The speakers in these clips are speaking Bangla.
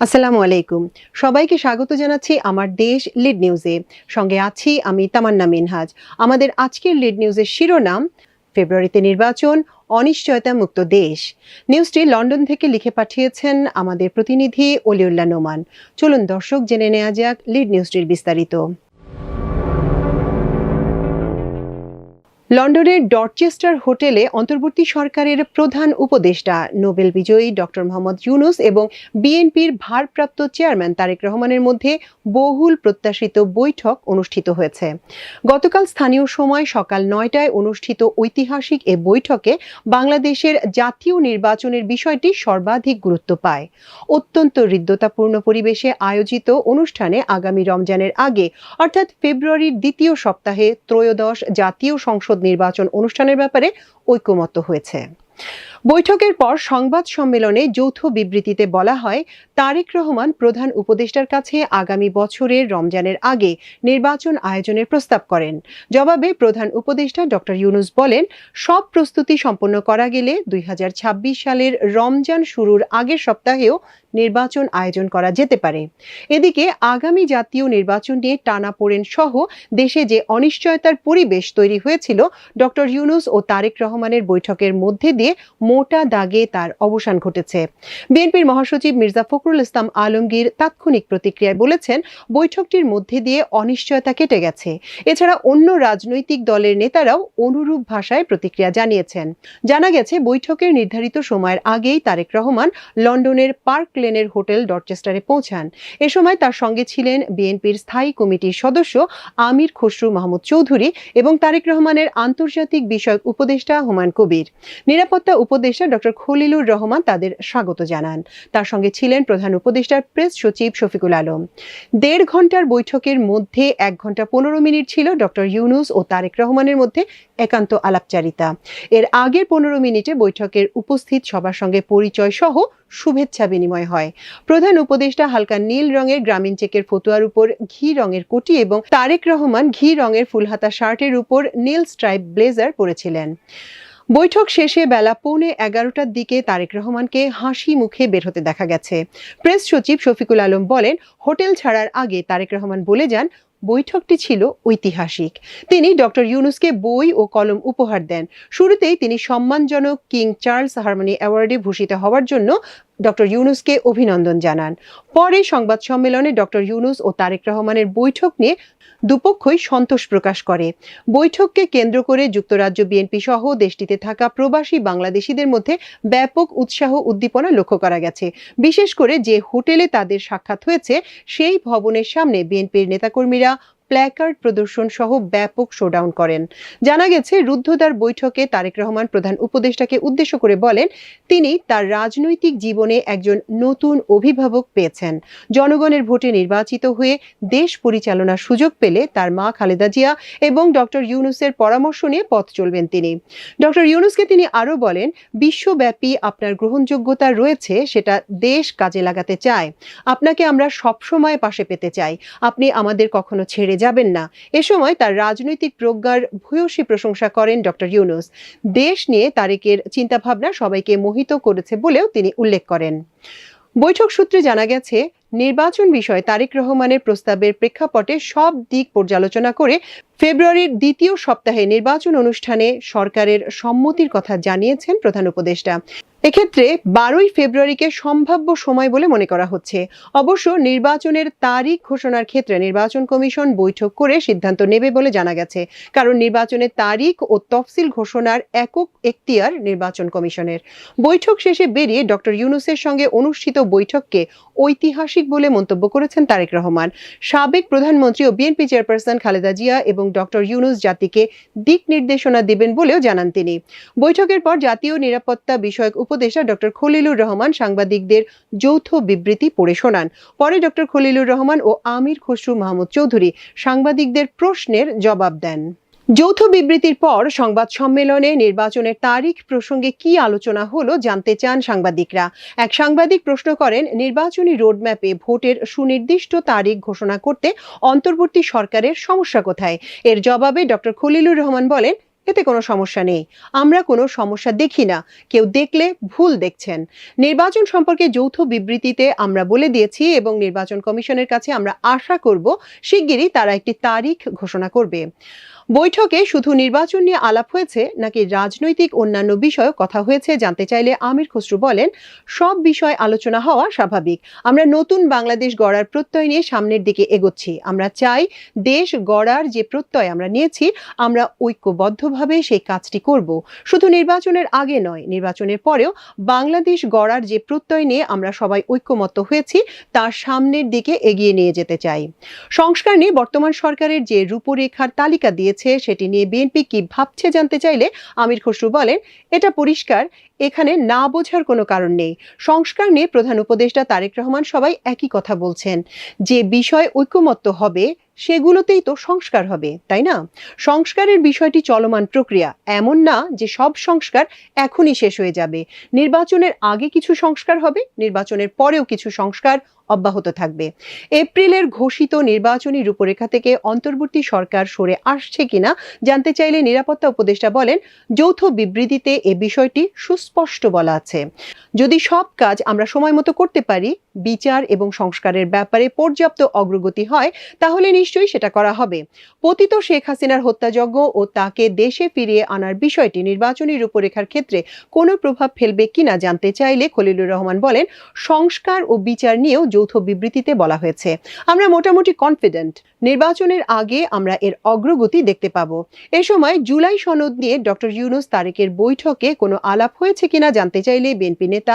আসসালামু আলাইকুম। সবাইকে স্বাগত জানাচ্ছি আমার দেশ লিড নিউজে। সঙ্গে আছি আমি তামান্না মিনহাজ। আমাদের আজকের লিড নিউজের শিরোনাম, ফেব্রুয়ারিতে নির্বাচন, অনিশ্চয়তা মুক্ত দেশ। নিউজটি লন্ডন থেকে লিখে পাঠিয়েছেন আমাদের প্রতিনিধি অলিউল্লাহ নোমান। চলুন দর্শক জেনে নেওয়া যাক লিড নিউজটির বিস্তারিত। লন্ডনের ডরচেস্টার হোটেলে অন্তর্বর্তী সরকারের প্রধান উপদেষ্টা নোবেল বিজয়ী ডক্টর মোহাম্মদ ইউনূস এবং বিএনপির ভারপ্রাপ্ত চেয়ারম্যান তারেক রহমানের মধ্যে বহুল প্রত্যাশিত বৈঠক অনুষ্ঠিত হয়েছে। গতকাল স্থানীয় সময় সকাল ৯টায় অনুষ্ঠিত ঐতিহাসিক এ বৈঠকে বাংলাদেশের জাতীয় নির্বাচনের বিষয়টি সর্বাধিক গুরুত্ব পায়। অত্যন্ত হৃদ্যতাপূর্ণ পরিবেশে আয়োজিত অনুষ্ঠানে আগামী রমজানের আগে অর্থাৎ ফেব্রুয়ারির দ্বিতীয় সপ্তাহে ত্রয়োদশ জাতীয় সংসদ নির্বাচন অনুষ্ঠানের ব্যাপারে ঐকমত্য হয়েছে। বৈঠকের পর সংবাদ সম্মেলনে যৌথ বিবৃতিতে বলা হয়, তারেক রহমান প্রধান উপদেষ্টার কাছে আগামী বছরের রমজানের আগে নির্বাচন আয়োজনের প্রস্তাব করেন। জবাবে প্রধান উপদেষ্টা ডক্টর ইউনূস বলেন, সব প্রস্তুতি সম্পন্ন করা গেলে ২০২৬ সালের রমজান শুরুর আগের সপ্তাহেও নির্বাচন আয়োজন করা যেতে পারে। এদিকে আগামী জাতীয় নির্বাচন নিয়ে টানাপোড়েন সহ দেশে যে অনিশ্চয়তার পরিবেশ তৈরি হয়েছিল, ডক্টর ইউনূস ও তারেক রহমানের বৈঠকের মধ্যে দিয়ে মোটা দাগে তার অবসান ঘটেছে। বিএনপির মহাসচিব মির্জা ফখরুল ইসলাম আলমগীর তাৎক্ষণিক প্রতিক্রিয়ায় বলেছেন, বৈঠকটির মধ্যে দিয়ে অনিশ্চয়তা কেটে গেছে। এছাড়া অন্য রাজনৈতিক দলের নেতারাও অনুরূপ ভাষায় প্রতিক্রিয়া জানিয়েছেন। জানা গেছে, বৈঠকের নির্ধারিত সময়ের আগেই তারেক রহমান লন্ডনের পার্ক লেনের হোটেল ডরচেস্টারে পৌঁছান। এ সময় তার সঙ্গে ছিলেন বিএনপির স্থায়ী কমিটির সদস্য আমির খসরু মাহমুদ চৌধুরী এবং তারেক রহমানের আন্তর্জাতিক বিষয়ক উপদেষ্টা হুমায়ুন কবির। নিরাপত্তা উপদেষ্টা ডক্টর খলিলুর রহমান তাদের স্বাগত জানান। তার সঙ্গে ছিলেন প্রধান উপদেষ্টার প্রেস সচিব শফিকুল আলম। ১.৫ ঘন্টার বৈঠকের মধ্যে ১ ঘন্টা ১৫ মিনিট ছিল ডক্টর ইউনূস ও তারেক রহমানের মধ্যে একান্ত আলাপচারিতা। এর আগের ১৫ মিনিটে বৈঠকের উপস্থিত সবার সঙ্গে পরিচয় সহ শুভেচ্ছা বিনিময় হয়। প্রধান উপদেষ্টা হালকা নীল রঙের গ্রামীণ চেকের ফতুয়ার উপর ঘি রঙের কোটি এবং তারেক রহমান ঘি রঙের ফুলহাতা শার্টের উপর নীল স্ট্রাইপ ব্লেজার পরেছিলেন। বৈঠক শেষে বেলা 11:15টার দিকে তারেক রহমানকে হাসি মুখে বের হতে দেখা গেছে। প্রেস সচিব শফিকুল আলম বলেন, হোটেল ছাড়ার আগে তারেক রহমান বলে যান, বৈঠকটি ছিল ঐতিহাসিক। তিনি ডক্টর ইউনূসকে বই ও কলম উপহার দেন। শুরুতেই তিনি সম্মানজনক কিং চার্লস হারমোনি অ্যাওয়ার্ডে ভূষিত হওয়ার জন্য ডক্টর ইউনূসকে অভিনন্দন জানান। পরে সংবাদ সম্মেলনে ডক্টর ইউনূস ও তারেক রহমানের বৈঠক নিয়ে দুপক্ষই সন্তোষ প্রকাশ করে। বৈঠককে কেন্দ্র করে যুক্তরাজ্য বিএনপি সহ দেশটিতে থাকা প্রবাসী বাংলাদেশিদের মধ্যে ব্যাপক উৎসাহ উদ্দীপনা লক্ষ্য করা গেছে। বিশেষ করে যে হোটেলে তাদের সাক্ষাৎ হয়েছে, সেই ভবনের সামনে বিএনপির নেতাকর্মীরা প্ল্যাকার্ড প্রদর্শন সহ ব্যাপক শোডাউন করেন। জানা গেছে, রুদ্ধদ্বার বৈঠকে তারেক রহমান প্রধান উপদেষ্টাকে উদ্দেশ্য করে বলেন, তিনি তার রাজনৈতিক জীবনে একজন নতুন অভিভাবক পেয়েছেন। জনগণের ভোটে নির্বাচিত হয়ে দেশ পরিচালনার সুযোগ পেলে তার মা খালেদা জিয়া এবং ডক্টর ইউনূসের পরামর্শ নিয়ে পথ চলবেন তিনি। ডক্টর ইউনূসকে তিনি আরও বলেন, বিশ্বব্যাপী আপনার গ্রহণযোগ্যতা রয়েছে, সেটা দেশ কাজে লাগাতে চায়। আপনাকে আমরা সবসময় পাশে পেতে চাই। আপনি আমাদের কখনো ছেড়ে যাবেন না। এ সময় তার রাজনৈতিক প্রজ্ঞার ভূয়সী প্রশংসা করেন ডক্টর ইউনূস। দেশ নিয়ে তারেকের চিন্তাভাবনা সবাইকে মোহিত করেছে বলেও তিনি উল্লেখ করেন। বৈঠক সূত্রে জানা গেছে, নির্বাচন বিষয়ে তারেক রহমানের প্রস্তাবের প্রেক্ষাপটে সব দিক পর্যালোচনা করে ফেব্রুয়ারির দ্বিতীয় সপ্তাহে নির্বাচন অনুষ্ঠানে সরকারের সম্মতির কথা জানিয়েছেন প্রধান উপদেষ্টা। এক্ষেত্রে ১২ই ফেব্রুয়ারিকে সম্ভাব্য সময় বলে মনে করা হচ্ছে। অবশ্য নির্বাচনের তারিখ ঘোষণার ক্ষেত্রে নির্বাচন কমিশন বৈঠক করে সিদ্ধান্ত নেবে বলে জানা গেছে। কারণ নির্বাচনের তারিখ ও তফসিল ঘোষণার একক এখতিয়ার নির্বাচন কমিশনের। বৈঠক শেষে বেরিয়ে ডক্টর ইউনূসের সঙ্গে অনুষ্ঠিত বৈঠককে ঐতিহাসিক বলে মন্তব্য করেছেন তারেক রহমান। সাবেক প্রধানমন্ত্রী ও বিএনপি চেয়ারপারসন খালেদা জিয়া এবং ডক্টর ইউনূস জাতিকে দিক নির্দেশনা দেবেন বলেও জানান তিনি। বৈঠকের পর জাতীয় নিরাপত্তা বিষয়ক উপদেষ্টা ডক্টর খলিলুর রহমান সাংবাদিকদের যৌথ বিবৃতি পড়ে শোনান। পরে ডক্টর খলিলুর রহমান ও আমির খসরু মাহমুদ চৌধুরী সাংবাদিকদের প্রশ্নের জবাব দেন। যৌথ বিবৃতির পর সংবাদ সম্মেলনে নির্বাচনের তারিখ প্রসঙ্গে কি আলোচনা হলো জানতে চান সাংবাদিকরা। এক সাংবাদিক প্রশ্ন করেন, নির্বাচনী রোডম্যাপে ভোটের সুনির্দিষ্ট তারিখ ঘোষণা করতে অন্তর্বর্তী সরকারের সমস্যা কোথায়? এর জবাবে ডক্টর খলিলুর রহমান বলেন, এতে কোনো সমস্যা নেই। আমরা কোনো সমস্যা দেখি না, কেউ দেখলে ভুল দেখছেন। নির্বাচন সম্পর্কে যৌথ বিবৃতিতে আমরা বলে দিয়েছি এবং নির্বাচন কমিশনের কাছে আমরা আশা করব শিগগিরই তারা একটি তারিখ ঘোষণা করবে। বৈঠকে শুধু নির্বাচন নিয়ে আলাপ হয়েছে নাকি রাজনৈতিক অন্যান্য বিষয়েও কথা হয়েছে জানতে চাইলে আমির খসরু বলেন, সব বিষয় আলোচনা হওয়া স্বাভাবিক। আমরা নতুন বাংলাদেশ গড়ার প্রত্যয় নিয়ে সামনের দিকে এগোচ্ছি। আমরা চাই দেশ গড়ার যে প্রত্যয় আমরা নিয়েছি আমরা ঐক্যবদ্ধভাবে সেই কাজটি করব। শুধু নির্বাচনের আগে নয়, নির্বাচনের পরেও বাংলাদেশ গড়ার যে প্রত্যয় নিয়ে আমরা সবাই ঐক্যমত্য হয়েছি তার সামনের দিকে এগিয়ে নিয়ে যেতে চাই। সংস্কার নিয়ে বর্তমান সরকারের যে রূপরেখার তালিকা দিয়েছে সেটি নিয়ে বিএনপি কি ভাবছে জানতে চাইলে আমির খসরু বলেন, এটা পরিষ্কার, এখানে না বোঝার কোনো কারণ নেই। সংস্কার নিয়ে প্রধান উপদেষ্টা তারেক রহমান সবাই একই কথা বলছেন, যে বিষয় ঐকমত্য হবে সেগুলোতেই তো সংস্কার হবে, তাই না? সংস্কারের বিষয়টি চলমান প্রক্রিয়া, এমন না যে সব সংস্কার এখনই শেষ হয়ে যাবে। নির্বাচনের আগে কিছু সংস্কার হবে, নির্বাচনের পরেও কিছু সংস্কার অব্যাহত থাকবে। এপ্রিলের ঘোষিত নির্বাচনী রূপরেখা থেকে অন্তর্বর্তী সরকার সরে আসছে কিনা জানতে চাইলে নিরাপত্তা উপদেষ্টা বলেন, যৌথ বিবৃতিতে এ বিষয়টি সুস্পষ্ট বলা আছে। যদি সব কাজ আমরা সময় মতো করতে পারি, বিচার এবং সংস্কারের ব্যাপারে পর্যাপ্ত অগ্রগতি হয়, তাহলে নিশ্চয়ই সেটা করা হবে। পতিত শেখ হাসিনার হত্যাযজ্ঞ ও তাকে দেশে ফিরিয়ে আনার বিষয়টি নির্বাচনী রূপরেখার ক্ষেত্রে কোনো প্রভাব ফেলবে কিনা জানতে চাইলে খলিলুর রহমান বলেন, সংস্কার ও বিচার নিয়েও যৌথ বিবৃতিতে বলা হয়েছে। আমরা মোটামুটি কনফিডেন্ট নির্বাচনের আগে আমরা এর অগ্রগতি দেখতে পাবো। এ সময় জুলাই সনদ নিয়ে ডক্টর ইউনূস তারেকের বৈঠকে কোনো আলাপ হয়েছে কিনা জানতে চাইলে বিএনপি নেতা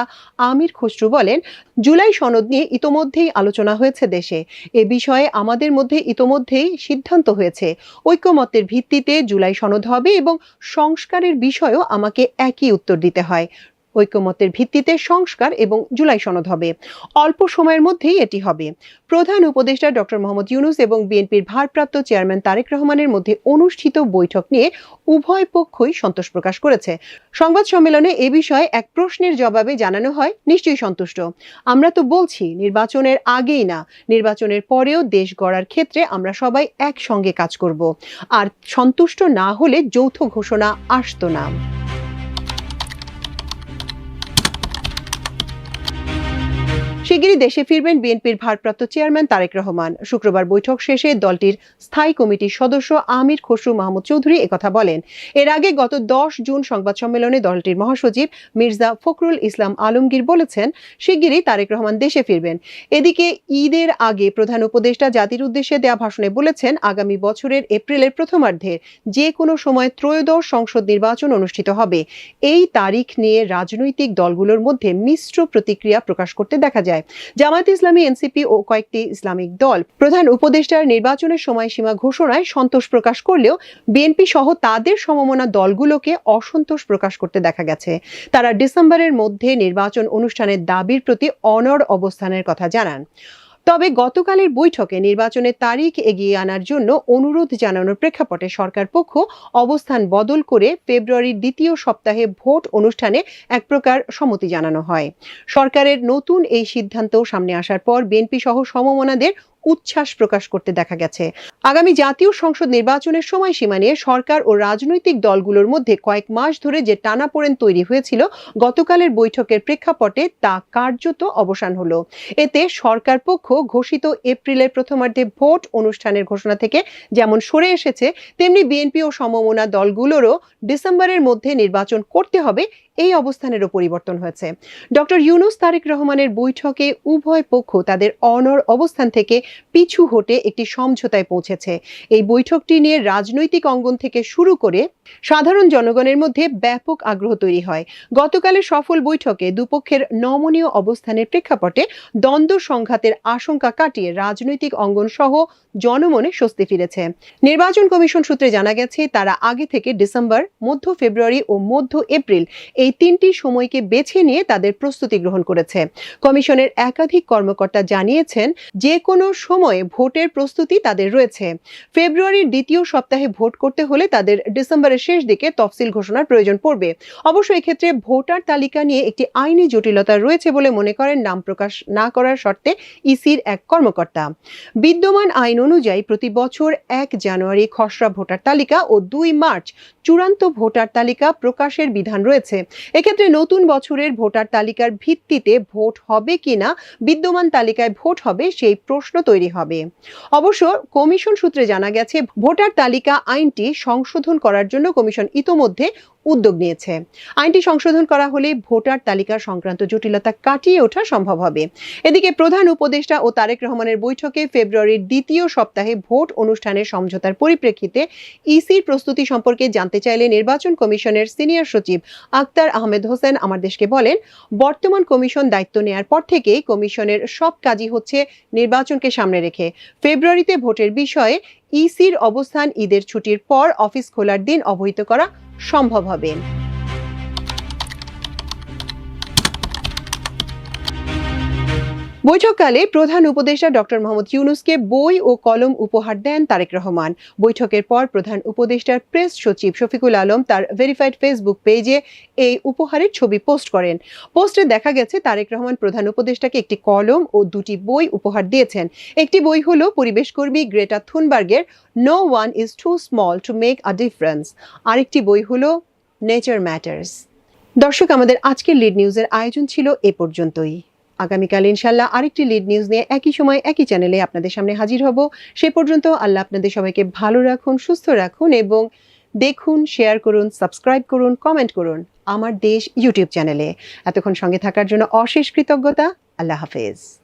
আমির খসরু বলেন, জুলাই সনদ নিয়ে ইতোমধ্যেই আলোচনা হয়েছে দেশে। এ বিষয়ে আমাদের মধ্যে ইতোমধ্যেই সিদ্ধান্ত হয়েছে। ঐকমত্যের ভিত্তিতে জুলাই সনদ হবে এবং সংস্কারের বিষয়েও আমাকে একই উত্তর দিতে হয়। ঐকমত্যের ভিত্তিতে সংস্কার এবং জুলাই সনদ হবে। অল্প সময়ের মধ্যেই এটি হবে। প্রধান উপদেষ্টা ডক্টর মোহাম্মদ ইউনূস এবং বিএনপির ভারপ্রাপ্ত চেয়ারম্যান তারেক রহমানের মধ্যে অনুষ্ঠিত বৈঠক নিয়ে উভয় পক্ষই সন্তোষ প্রকাশ করেছে। সংবাদ সম্মেলনে এ বিষয়ে এক প্রশ্নের জবাবে জানানো হয়, নিশ্চয়ই সন্তুষ্ট। আমরা তো বলছি নির্বাচনের আগেই না, নির্বাচনের পরেও দেশ গড়ার ক্ষেত্রে আমরা সবাই একসঙ্গে কাজ করব। আর সন্তুষ্ট না হলে যৌথ ঘোষণা আসতো না। শিগগিরই দেশে ফিরবেন বিএনপির ভারপ্রাপ্ত চেয়ারম্যান তারেক রহমান। শুক্রবার বৈঠক শেষে দলটির স্থায়ী কমিটির সদস্য আমির খসরু মাহমুদ চৌধুরী একথা বলেন। এর আগে গত 10 জুন সংবাদ সম্মেলনে দলটির মহাসচিব মির্জা ফখরুল ইসলাম আলমগীর বলেছেন, শিগগিরই তারেক রহমান দেশে ফিরবেন। এদিকে ঈদের আগে প্রধান উপদেষ্টা জাতির উদ্দেশ্যে দেয়া ভাষণে বলেছেন, আগামী বছরের এপ্রিলের প্রথমার্ধে যে কোনো সময় ত্রয়োদশ সংসদ নির্বাচন অনুষ্ঠিত হবে। এই তারিখ নিয়ে রাজনৈতিক দলগুলোর মধ্যে মিশ্র প্রতিক্রিয়া প্রকাশ করতে দেখা যায়। জামায়াত ইসলামী, এনসিপি ও কয়েকটি ইসলামিক দল প্রধান উপদেষ্টার নির্বাচনের সময়সীমা ঘোষণায় সন্তোষ প্রকাশ করলেও বিএনপি সহ তাদের সমমনা দলগুলোকে অসন্তোষ প্রকাশ করতে দেখা গেছে। তারা ডিসেম্বরের মধ্যে নির্বাচন অনুষ্ঠানের দাবির প্রতি অনড় অবস্থানের কথা জানান। তবে গতকালের বৈঠকে নির্বাচনের তারিখ এগিয়ে আনার জন্য অনুরোধ জানানোর প্রেক্ষাপটে সরকার পক্ষ অবস্থান বদল করে ফেব্রুয়ারির দ্বিতীয় সপ্তাহে ভোট অনুষ্ঠানে এক প্রকার সম্মতি জানানো হয়। সরকারের নতুন এই সিদ্ধান্ত সামনে আসার পর বিএনপি সহ সমমনাদের উচ্ছ্বাস প্রকাশ করতে দেখা গেছে। আগামী জাতীয় সংসদ নির্বাচনের সময়সীমা নিয়ে সরকার ও রাজনৈতিক দলগুলোর মধ্যে কয়েক মাস ধরে যে টানাপোড়েন তৈরি হয়েছিল, গতকালের বৈঠকের প্রেক্ষাপটে তা কার্যত অবসান হলো। এতে সরকার পক্ষ ঘোষিত এপ্রিলের প্রথমার্ধে ভোট অনুষ্ঠানের ঘোষণা থেকে যেমন সরে এসেছে, তেমনি বিএনপি ও সমমনা দলগুলোরও ডিসেম্বরের মধ্যে নির্বাচন করতে হবে এই অবস্থানেরও পরিবর্তন হয়েছে। ডক্টর ইউনূস তারেক রহমানের বৈঠকে উভয় পক্ষ তাদের অনড় অবস্থান থেকে পিছু হটে একটি সমঝোতায় পৌঁছেছে। এই বৈঠকটি নিয়ে রাজনৈতিক অঙ্গন থেকে শুরু করে সাধারণ জনগণের মধ্যে ব্যাপক আগ্রহ তৈরি হয়। গতকালের সফল বৈঠকে দুপক্ষের নমনীয় অবস্থানের প্রেক্ষাপটে দ্বন্দ্ব সংঘাতের আশঙ্কা কাটিয়ে রাজনৈতিক অঙ্গন সহ জনমনে স্বস্তি ফিরেছে। নির্বাচন কমিশন সূত্রে জানা গেছে, তারা আগে থেকে ডিসেম্বর, মধ্য ফেব্রুয়ারি ও মধ্য এপ্রিল এই তিনটি সময়কে বেছে নিয়ে তাদের প্রস্তুতি গ্রহণ করেছে। কমিশনের একাধিক কর্মকর্তা জানিয়েছেন, যে কোনো সময়ে ভোটের প্রস্তুতি তাদের রয়েছে। ফেব্রুয়ারির দ্বিতীয় সপ্তাহে ভোট করতে হলে তাদের ডিসেম্বরের শেষ দিকে তফসিল ঘোষণার প্রয়োজন পড়বে। অবশ্য এক্ষেত্রে ভোটার তালিকা নিয়ে একটি আইনি জটিলতা রয়েছে বলে মনে করেন নাম প্রকাশ না করার শর্তে ইসির এক কর্মকর্তা। বিদ্যমান আইন অনুযায়ী প্রতি বছর 1 জানুয়ারি খসড়া ভোটার তালিকা ও 2 মার্চ চূড়ান্ত ভোটার তালিকা প্রকাশের বিধান রয়েছে। এক্ষেত্রে নতুন বছরের ভোটার তালিকার ভিত্তিতে ভোট হবে কিনা বিদ্যমান তালিকায় ভোট হবে সেই প্রশ্ন তৈরি হবে। অবশ্য কমিশন সূত্রে জানা গেছে, ভোটার তালিকা আইনটি সংশোধন করার জন্য কমিশন ইতোমধ্যে উদ্যোগ নিয়েছে। আইনটি সংশোধন করা হলে ভোটার তালিকা সংক্রান্ত জটিলতা কাটিয়ে ওঠা সম্ভব হবে। এদিকে প্রধান উপদেষ্টা ও তারেক রহমানের বৈঠকে ফেব্রুয়ারির দ্বিতীয় সপ্তাহে ভোট অনুষ্ঠানের সমঝোতার পরিপ্রেক্ষিতে ইসির প্রস্তুতি সম্পর্কে জানতে চাইলে নির্বাচন কমিশনের সিনিয়র সচিব আক্তার আহমেদ হোসেন আমার দেশকে বলেন, বর্তমান কমিশন দায়িত্ব নেয়ার পর থেকেই কমিশনের সব কাজই হচ্ছে নির্বাচনকে সামনে রেখে। ফেব্রুয়ারিতে ভোটের বিষয়ে ইসির অবস্থান ঈদের ছুটির পর অফিস খোলার দিন অবহিত করা সম্ভব হবে। বৈঠককালে প্রধান উপদেষ্টা ডক্টর মোহাম্মদ ইউনূসকে বই ও কলম উপহার দেন তারেক রহমান। বৈঠকের পর প্রধান উপদেষ্টার প্রেস সচিব শফিকুল আলম তার ভেরিফাইড ফেসবুক পেজে এই উপহারের ছবি পোস্ট করেন। পোস্টে দেখা গেছে তারেক রহমান প্রধান উপদেষ্টাকে একটি কলম ও দুটি বই উপহার দিয়েছেন। একটি বই হলো পরিবেশ কর্মী গ্রেটা থুনবার্গের no one is too small to make a difference. আরেকটি বই হলো নেচার ম্যাটার্স। দর্শক, আমাদের আজকের লিড নিউজের আয়োজন ছিল এ পর্যন্তই। আগামীকাল ইনশাল্লাহ আরেকটি লিড নিউজ নিয়ে একই সময় একই চ্যানেলে আপনাদের সামনে হাজির হব। সে পর্যন্ত আল্লাহ আপনাদের সবাইকে ভালো রাখুন, সুস্থ রাখুন এবং দেখুন, শেয়ার করুন, সাবস্ক্রাইব করুন, কমেন্ট করুন আমার দেশ ইউটিউব চ্যানেলে। এতক্ষণ সঙ্গে থাকার জন্য অশেষ কৃতজ্ঞতা। আল্লাহ হাফেজ।